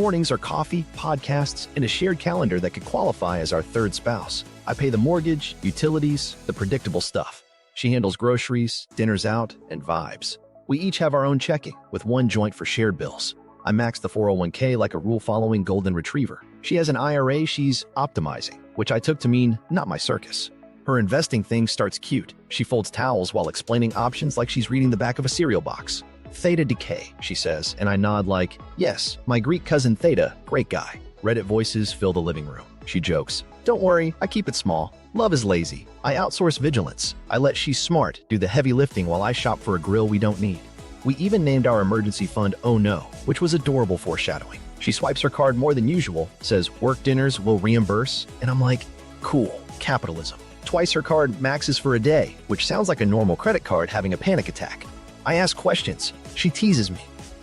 Mornings are coffee, podcasts, and a shared calendar that could qualify as our third spouse. I pay the mortgage, utilities, the predictable stuff. She handles groceries, dinners out, and vibes. We each have our own checking, with one joint for shared bills. I max the 401k like a rule-following golden retriever. She has an IRA she's optimizing, which I took to mean not my circus. Her investing thing starts cute. She folds towels while explaining options like she's reading the back of a cereal box. Theta decay, she says, and I nod like, yes, my Greek cousin Theta, great guy. Reddit voices fill the living room. She jokes, don't worry, I keep it small. Love is lazy. I outsource vigilance. I let She's Smart do the heavy lifting while I shop for a grill we don't need. We even named our emergency fund Oh No, which was adorable foreshadowing. She swipes her card more than usual, says work dinners will reimburse, and I'm like, cool, capitalism. Twice her card maxes for a day, which sounds like a normal credit card having a panic attack. I ask questions. She teases me.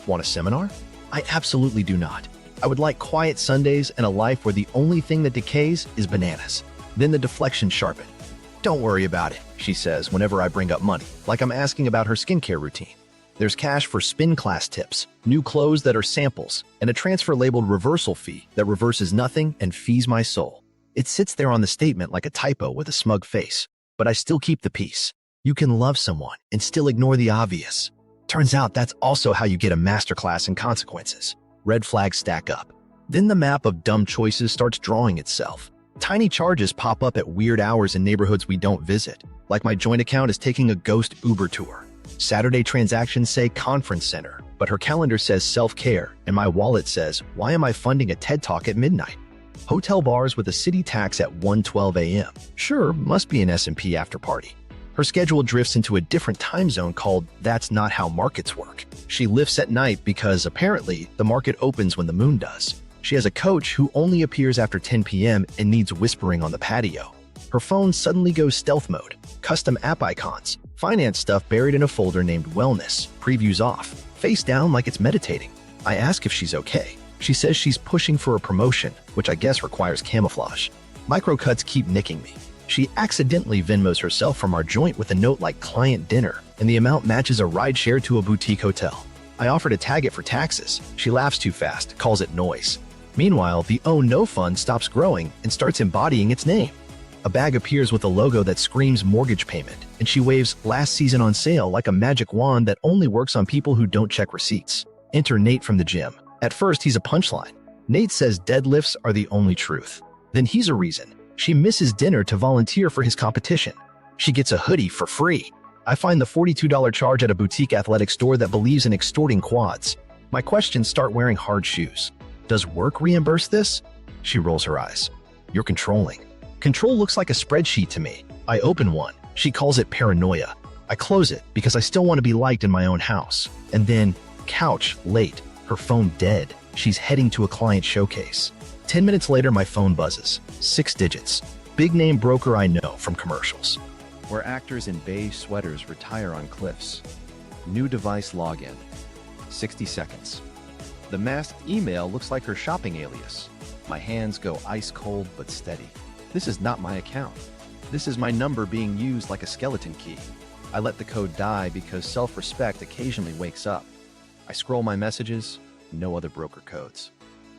Want a seminar? I absolutely do not. I would like quiet Sundays and a life where the only thing that decays is bananas. Then the deflection sharpened. Don't worry about it, she says whenever I bring up money, like I'm asking about her skincare routine. There's cash for spin class tips, new clothes that are samples, and a transfer labeled reversal fee that reverses nothing and fees my soul. It sits there on the statement like a typo with a smug face, but I still keep the peace. You can love someone and still ignore the obvious. Turns out that's also how you get a masterclass in consequences. Red flags stack up. Then the map of dumb choices starts drawing itself. Tiny charges pop up at weird hours in neighborhoods we don't visit, like my joint account is taking a ghost Uber tour. Saturday transactions say conference center, but her calendar says self-care, and my wallet says, why am I funding a TED Talk at midnight? Hotel bars with a city tax at 1:12 a.m. Sure, must be an S&P after party. Her schedule drifts into a different time zone called That's Not How Markets Work. She lifts at night because, apparently, the market opens when the moon does. She has a coach who only appears after 10 p.m. and needs whispering on the patio. Her phone suddenly goes stealth mode, custom app icons, finance stuff buried in a folder named Wellness, previews off, face down like it's meditating. I ask if she's okay. She says she's pushing for a promotion, which I guess requires camouflage. Microcuts keep nicking me. She accidentally Venmos herself from our joint with a note like client dinner, and the amount matches a rideshare to a boutique hotel. I offer to tag it for taxes. She laughs too fast, calls it noise. Meanwhile, the Oh No fund stops growing and starts embodying its name. A bag appears with a logo that screams mortgage payment, and she waves last season on sale like a magic wand that only works on people who don't check receipts. Enter Nate from the gym. At first, he's a punchline. Nate says deadlifts are the only truth. Then he's a reason. She misses dinner to volunteer for his competition. She gets a hoodie for free. I find the $42 charge at a boutique athletic store that believes in extorting quads. My questions start wearing hard shoes. Does work reimburse this? She rolls her eyes. You're controlling. Control looks like a spreadsheet to me. I open one. She calls it paranoia. I close it because I still want to be liked in my own house. And then, couch, late, her phone dead. She's heading to a client showcase. 10 minutes later, my phone buzzes. 6 digits. Big name broker I know from commercials. Where actors in beige sweaters retire on cliffs. New device login. 60 seconds. The masked email looks like her shopping alias. My hands go ice cold but steady. This is not my account. This is my number being used like a skeleton key. I let the code die because self-respect occasionally wakes up. I scroll my messages, no other broker codes.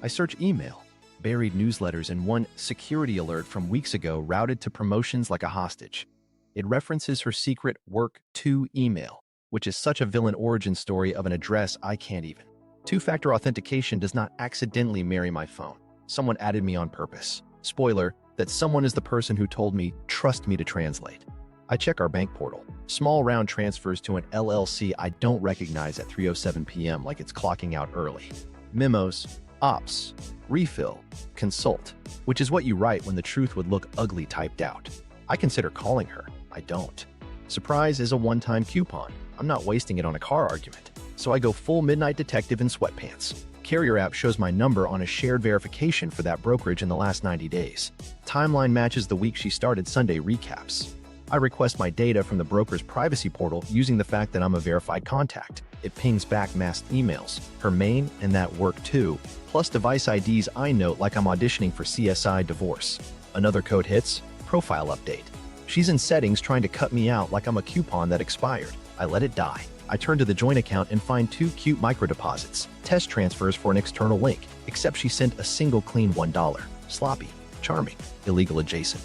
I search email. Buried newsletters and one security alert from weeks ago routed to promotions like a hostage. It references her secret work to email, which is such a villain origin story of an address I can't even. Two-factor authentication does not accidentally marry my phone. Someone added me on purpose. Spoiler, that someone is the person who told me, trust me to translate. I check our bank portal. Small round transfers to an LLC I don't recognize at 3:07 p.m. like it's clocking out early. Memos, ops, refill, consult, which is what you write when the truth would look ugly typed out. I consider calling her. I don't. Surprise is a one-time coupon. I'm not wasting it on a car argument. So I go full midnight detective in sweatpants. Carrier app shows my number on a shared verification for that brokerage in the last 90 days. Timeline matches the week she started. Sunday recaps. I request my data from the broker's privacy portal using the fact that I'm a verified contact. It pings back masked emails, her main and that work too, plus device IDs I note like I'm auditioning for CSI Divorce. Another code hits, profile update. She's in settings trying to cut me out like I'm a coupon that expired. I let it die. I turn to the joint account and find 2 cute micro deposits, test transfers for an external link. except she sent a single clean $1. Sloppy, charming, illegal adjacent.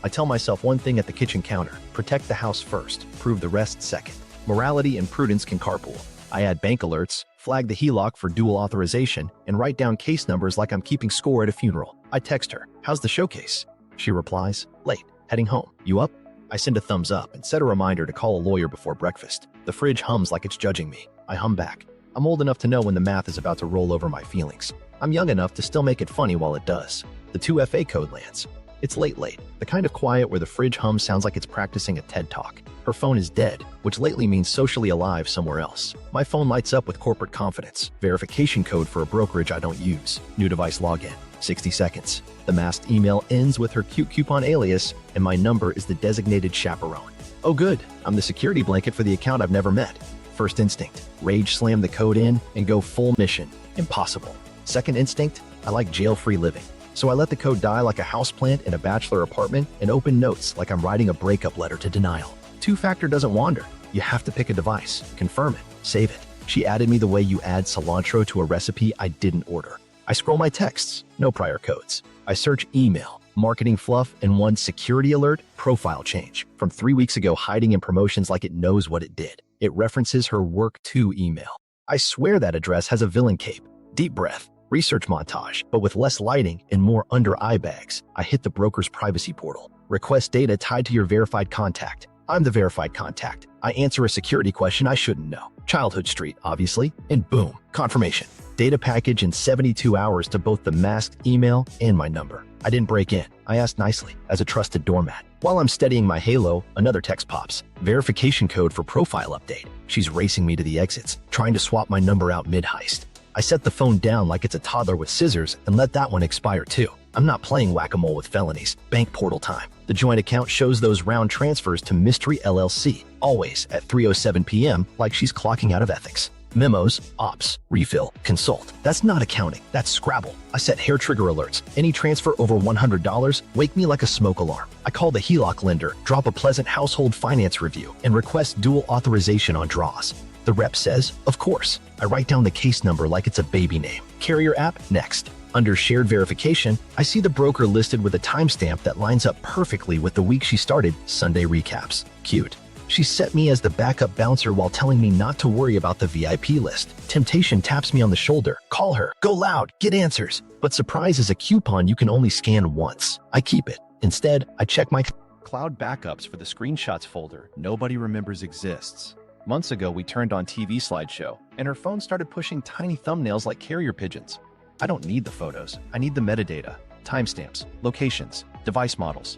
I tell myself one thing at the kitchen counter: protect the house first, prove the rest second. Morality and prudence can carpool. I add bank alerts, flag the HELOC for dual authorization, and write down case numbers like I'm keeping score at a funeral. I text her, "How's the showcase?" She replies, "Late, heading home. You up?" I send a thumbs up and set a reminder to call a lawyer before breakfast. The fridge hums like it's judging me. I hum back. I'm old enough to know when the math is about to roll over my feelings. I'm young enough to still make it funny while it does. The 2FA code lands. It's late, the kind of quiet where the fridge hum sounds like it's practicing a TED Talk. Her phone is dead, which lately means socially alive somewhere else. My phone lights up with corporate confidence. Verification code for a brokerage I don't use. New device login. 60 seconds. The masked email ends with her cute coupon alias, and my number is the designated chaperone. Oh good, I'm the security blanket for the account I've never met. First instinct, rage slam the code in and go full mission. Impossible. Second instinct, I like jail-free living. So I let the code die like a houseplant in a bachelor apartment and open notes like I'm writing a breakup letter to denial. Two-factor doesn't wander. You have to pick a device, confirm it, save it. She added me the way you add cilantro to a recipe I didn't order. I scroll my texts, no prior codes. I search email, marketing fluff, and one security alert, profile change. From 3 weeks ago, hiding in promotions like it knows what it did. It references her work to email. I swear that address has a villain cape. Deep breath. Research montage, but with less lighting and more under-eye bags. I hit the broker's privacy portal. Request data tied to your verified contact. I'm the verified contact. I answer a security question I shouldn't know. Childhood Street, obviously, and boom, confirmation. Data package in 72 hours to both the masked email and my number. I didn't break in. I asked nicely, as a trusted doormat. While I'm steadying my halo, another text pops. Verification code for profile update. She's racing me to the exits, trying to swap my number out mid-heist. I set the phone down like it's a toddler with scissors and let that one expire too. I'm not playing whack-a-mole with felonies. Bank portal time. The joint account shows those round transfers to Mystery LLC, always at 3:07 p.m. like she's clocking out of ethics. Memos, ops, refill, consult. That's not accounting, that's Scrabble. I set hair trigger alerts. Any transfer over $100, wake me like a smoke alarm. I call the HELOC lender, drop a pleasant household finance review, and request dual authorization on draws. The rep says, of course. I write down the case number like it's a baby name. Carrier app, next. Under shared verification, I see the broker listed with a timestamp that lines up perfectly with the week she started, Sunday recaps. Cute. She set me as the backup bouncer while telling me not to worry about the VIP list. Temptation taps me on the shoulder. Call her. Go loud. Get answers. But surprise is a coupon you can only scan once. I keep it. Instead, I check my Cloud backups for the screenshots folder nobody remembers exists. Months ago, we turned on TV slideshow, and her phone started pushing tiny thumbnails like carrier pigeons. I don't need the photos. I need the metadata, timestamps, locations, device models.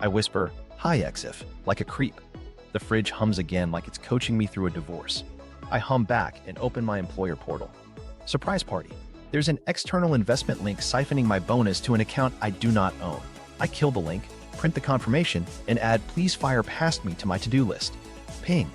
I whisper, "Hi, EXIF," like a creep. The fridge hums again like it's coaching me through a divorce. I hum back and open my employer portal. Surprise party. There's an external investment link siphoning my bonus to an account I do not own. I kill the link, print the confirmation, and add "Please fire past me" to my to-do list. Ping.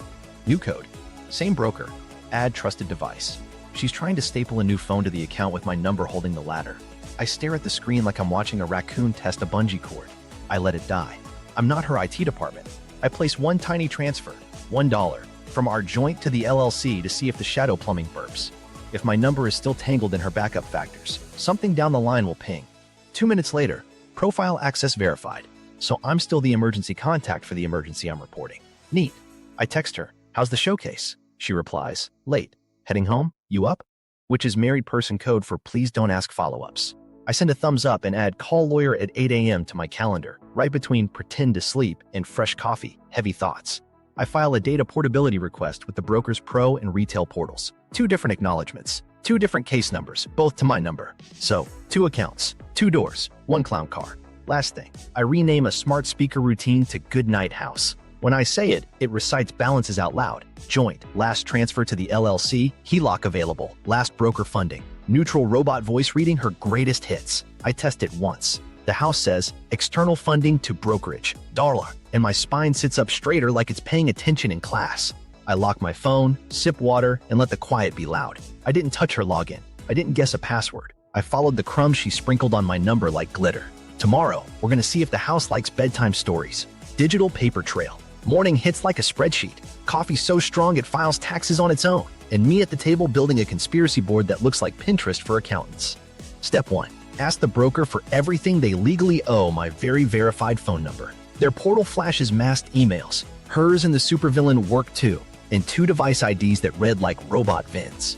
New code. Same broker. Add trusted device. She's trying to staple a new phone to the account with my number holding the ladder. I stare at the screen like I'm watching a raccoon test a bungee cord. I let it die. I'm not her IT department. I place one tiny transfer, $1, from our joint to the LLC to see if the shadow plumbing burps. If my number is still tangled in her backup factors, something down the line will ping. 2 minutes later, profile access verified. So I'm still the emergency contact for the emergency I'm reporting. Neat. I text her, "How's the showcase?" She replies, "Late. Heading home? You up?" Which is married person code for please don't ask follow-ups. I send a thumbs up and add call lawyer at 8 a.m. to my calendar, right between pretend to sleep and fresh coffee, heavy thoughts. I file a data portability request with the broker's pro and retail portals. 2 different acknowledgements, 2 different case numbers, both to my number. So, 2 accounts, 2 doors, 1 clown car. Last thing, I rename a smart speaker routine to Good Night House. When I say it, it recites balances out loud. Joint, last transfer to the LLC, HELOC available, last broker funding. Neutral robot voice reading her greatest hits. I test it once. The house says, external funding to brokerage, dollar, and my spine sits up straighter like it's paying attention in class. I lock my phone, sip water, and let the quiet be loud. I didn't touch her login. I didn't guess a password. I followed the crumbs she sprinkled on my number like glitter. Tomorrow, we're gonna see if the house likes bedtime stories. Digital paper trail. Morning hits like a spreadsheet. Coffee so strong it files taxes on its own. And me at the table building a conspiracy board that looks like Pinterest for accountants. Step 1. Ask the broker for everything they legally owe my very verified phone number. Their portal flashes masked emails. Hers and the supervillain work too, and 2 device IDs that read like robot VINs.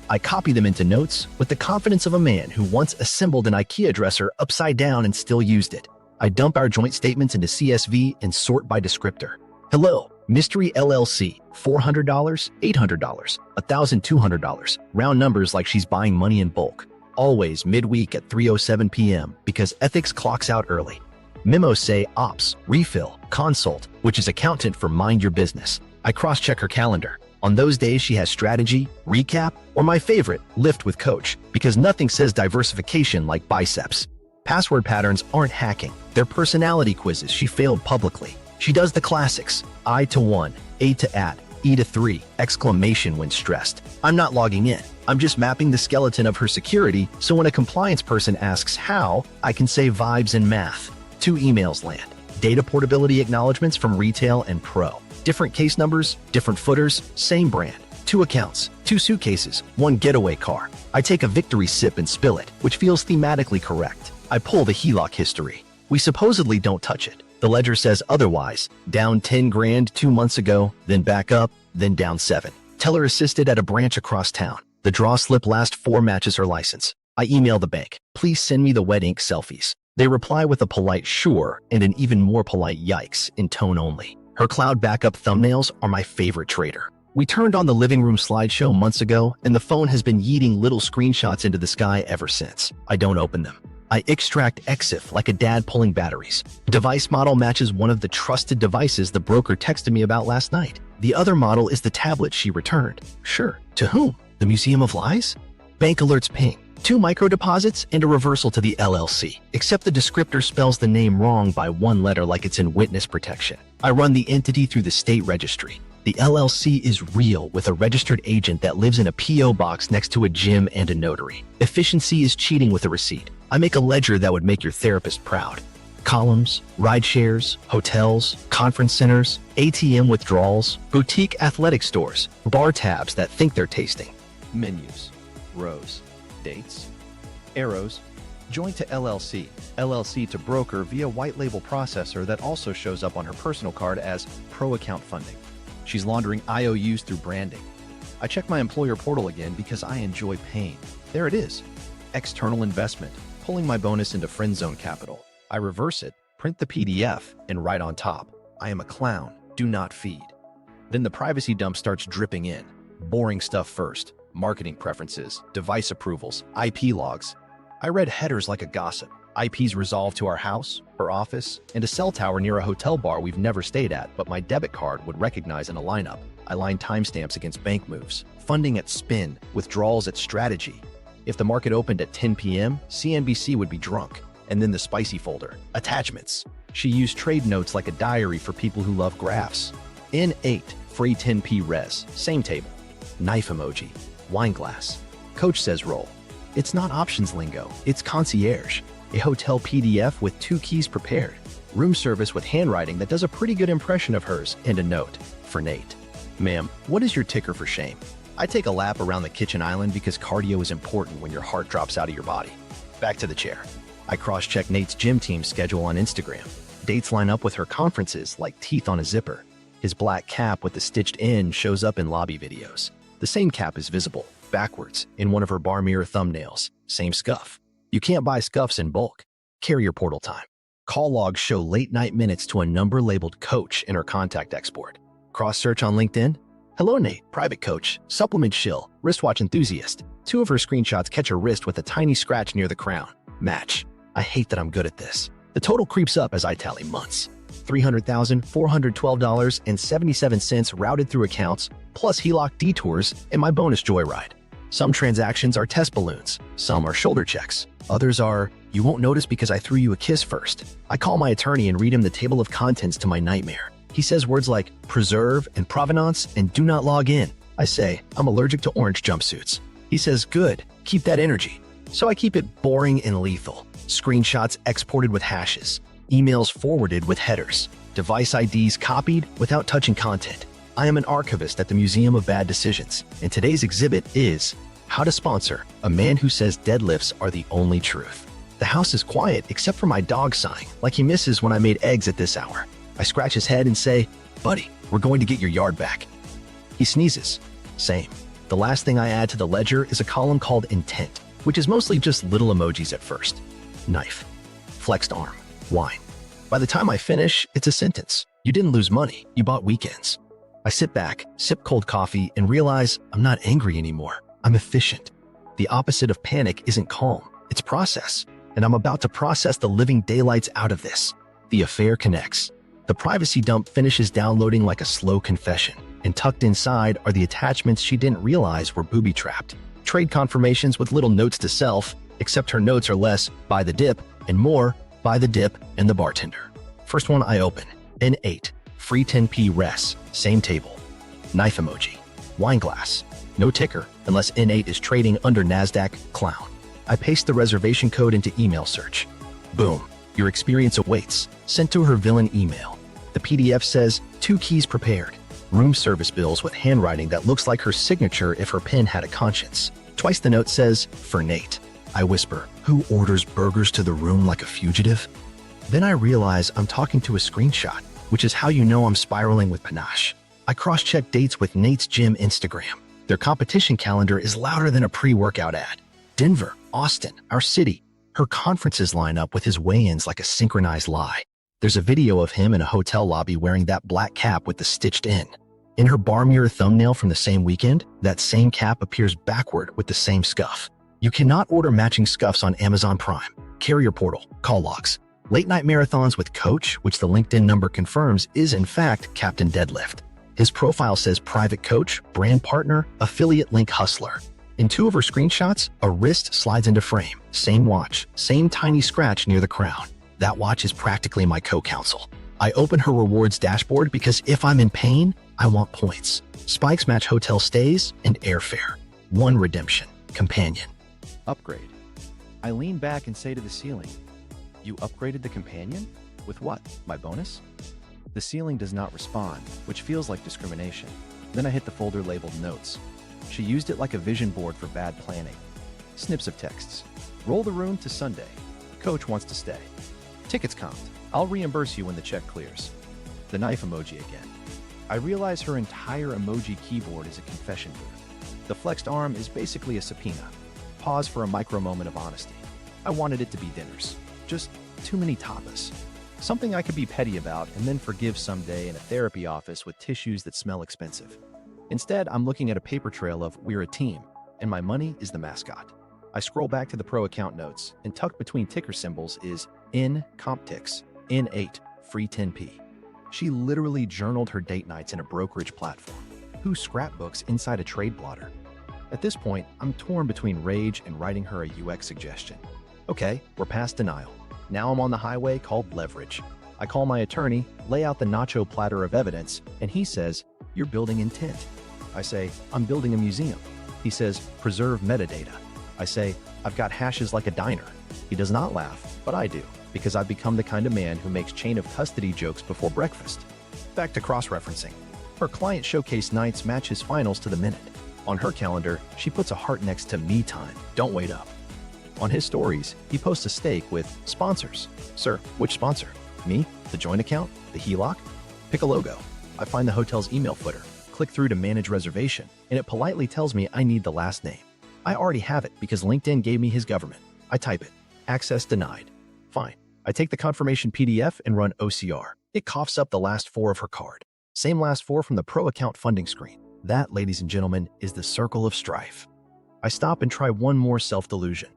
I copy them into notes with the confidence of a man who once assembled an IKEA dresser upside down and still used it. I dump our joint statements into CSV and sort by descriptor. Hello, Mystery LLC, $400, $800, $1,200. Round numbers like she's buying money in bulk. Always midweek at 3:07 p.m. because ethics clocks out early. Memos say ops, refill, consult, which is accountant for mind your business. I cross-check her calendar. On those days, she has strategy, recap, or my favorite, lift with coach, because nothing says diversification like biceps. Password patterns aren't hacking. They're personality quizzes she failed publicly. She does the classics, I to 1, A to at, E to 3, exclamation when stressed. I'm not logging in. I'm just mapping the skeleton of her security, so when a compliance person asks how, I can say vibes and math. 2 emails land. Data portability acknowledgments from retail and pro. Different case numbers, different footers, same brand. 2 accounts, 2 suitcases, 1 getaway car. I take a victory sip and spill it, which feels thematically correct. I pull the HELOC history. We supposedly don't touch it. The ledger says otherwise. Down 10 grand 2 months ago, then back up, then down 7. Teller assisted at a branch across town. The draw slip last 4 matches her license. I email the bank. Please send me the wet ink selfies. They reply with a polite sure and an even more polite yikes in tone only. Her cloud backup thumbnails are my favorite trader. We turned on the living room slideshow months ago, and the phone has been yeeting little screenshots into the sky ever since. I don't open them. I extract EXIF like a dad pulling batteries. Device model matches one of the trusted devices the broker texted me about last night. The other model is the tablet she returned. Sure. To whom? The Museum of Lies? Bank alerts ping. 2 micro deposits and a reversal to the LLC, except the descriptor spells the name wrong by 1 letter like it's in witness protection. I run the entity through the state registry. The LLC is real with a registered agent that lives in a P.O. box next to a gym and a notary. Efficiency is cheating with a receipt. I make a ledger that would make your therapist proud. Columns, ride shares, hotels, conference centers, ATM withdrawals, boutique athletic stores, bar tabs that think they're tasting. Menus, rows, dates, arrows, joint to LLC, LLC to broker via white label processor that also shows up on her personal card as pro account funding. She's laundering IOUs through branding. I check my employer portal again because I enjoy pain. There it is. External investment, pulling my bonus into friend zone capital. I reverse it, print the PDF, and write on top, I am a clown, do not feed. Then the privacy dump starts dripping in. Boring stuff first. Marketing preferences, device approvals, IP logs. I read headers like a gossip. IPs resolved to our house, her office, and a cell tower near a hotel bar we've never stayed at, but my debit card would recognize in a lineup. I line timestamps against bank moves, funding at spin, withdrawals at strategy. If the market opened at 10 p.m., CNBC would be drunk. And then the spicy folder, attachments. She used trade notes like a diary for people who love graphs. N8, free 10p res, same table. Knife emoji, wine glass. Coach says roll. It's not options lingo, it's concierge. A hotel PDF with 2 keys prepared. Room service with handwriting that does a pretty good impression of hers, and a note for Nate. Ma'am, what is your ticker for shame? I take a lap around the kitchen island because cardio is important when your heart drops out of your body. Back to the chair. I cross-check Nate's gym team schedule on Instagram. Dates line up with her conferences like teeth on a zipper. His black cap with the stitched end shows up in lobby videos. The same cap is visible, backwards, in one of her bar mirror thumbnails. Same scuff. You can't buy scuffs in bulk. Carrier portal time. Call logs show late-night minutes to a number labeled coach in her contact export. Cross-search on LinkedIn. Hello, Nate, private coach, supplement shill, wristwatch enthusiast. 2 of her screenshots catch her wrist with a tiny scratch near the crown. Match. I hate that I'm good at this. The total creeps up as I tally months. $300,412.77 routed through accounts, plus HELOC detours and my bonus joyride. Some transactions are test balloons, some are shoulder checks. Others are, you won't notice because I threw you a kiss first. I call my attorney and read him the table of contents to my nightmare. He says words like preserve and provenance and do not log in. I say, I'm allergic to orange jumpsuits. He says, good, keep that energy. So I keep it boring and lethal. Screenshots exported with hashes. Emails forwarded with headers. Device IDs copied without touching content. I am an archivist at the Museum of Bad Decisions, and today's exhibit is How to sponsor a man who says deadlifts are the only truth. The house is quiet except for my dog sighing, like he misses when I made eggs at this hour. I scratch his head and say, "Buddy, we're going to get your yard back." He sneezes. Same. The last thing I add to the ledger is a column called intent, which is mostly just little emojis at first. Knife. Flexed arm. Wine. By the time I finish, it's a sentence. You didn't lose money, you bought weekends. I sit back, sip cold coffee, and realize I'm not angry anymore. I'm efficient. The opposite of panic isn't calm, it's process. And I'm about to process the living daylights out of this. The affair connects. The privacy dump finishes downloading like a slow confession, and tucked inside are the attachments she didn't realize were booby-trapped. Trade confirmations with little notes to self, except her notes are less, "buy the dip," and more, "buy the dip," and the bartender. First one I open, N8, free 10p res, same table. Knife emoji, wine glass, no ticker unless N8 is trading under NASDAQ, clown. I paste the reservation code into email search. Boom, your experience awaits, sent to her villain email. The PDF says, 2 keys prepared. Room service bills with handwriting that looks like her signature if her pen had a conscience. Twice the note says, for Nate. I whisper, who orders burgers to the room like a fugitive? Then I realize I'm talking to a screenshot, which is how you know I'm spiraling with panache. I cross-check dates with Nate's gym Instagram. Their competition calendar is louder than a pre-workout ad. Denver, Austin, our city. Her conferences line up with his weigh-ins like a synchronized lie. There's a video of him in a hotel lobby wearing that black cap with the stitched in. In her bar mirror thumbnail from the same weekend, that same cap appears backward with the same scuff. You cannot order matching scuffs on Amazon Prime, Carrier Portal, call logs. Late night marathons with Coach, which the LinkedIn number confirms is in fact Captain Deadlift. His profile says private coach, brand partner, affiliate link hustler. In 2 of her screenshots, a wrist slides into frame. Same watch, same tiny scratch near the crown. That watch is practically my co-counsel. I open her rewards dashboard because if I'm in pain, I want points. Spikes match hotel stays and airfare. 1 redemption, companion. Upgrade. I lean back and say to the ceiling, "You upgraded the companion? With what? My bonus?" The ceiling does not respond, which feels like discrimination. Then I hit the folder labeled Notes. She used it like a vision board for bad planning. Snips of texts. Roll the room to Sunday. Coach wants to stay. Tickets comped. I'll reimburse you when the check clears. The knife emoji again. I realize her entire emoji keyboard is a confession booth. The flexed arm is basically a subpoena. Pause for a micro moment of honesty. I wanted it to be dinners. Just too many tapas. Something I could be petty about and then forgive someday in a therapy office with tissues that smell expensive. Instead, I'm looking at a paper trail of "we're a team," and my money is the mascot. I scroll back to the pro account notes, and tucked between ticker symbols is N comp ticks, N8, free 10p. She literally journaled her date nights in a brokerage platform. Who scrapbooks inside a trade blotter? At this point, I'm torn between rage and writing her a UX suggestion. Okay, we're past denial. Now I'm on the highway called leverage. I call my attorney, lay out the nacho platter of evidence, and he says, "You're building intent." I say, "I'm building a museum." He says, "Preserve metadata." I say, "I've got hashes like a diner." He does not laugh, but I do, because I've become the kind of man who makes chain of custody jokes before breakfast. Back to cross-referencing. Her client showcase nights match his finals to the minute. On her calendar, she puts a heart next to me time, don't wait up. On his stories, he posts a steak with sponsors. Sir, which sponsor? Me? The joint account? The HELOC? Pick a logo. I find the hotel's email footer, click through to manage reservation, and it politely tells me I need the last name. I already have it because LinkedIn gave me his government. I type it. Access denied. Fine. I take the confirmation PDF and run OCR. It coughs up the last 4 of her card. Same last 4 from the pro account funding screen. That, ladies and gentlemen, is the circle of strife. I stop and try one more self-delusion.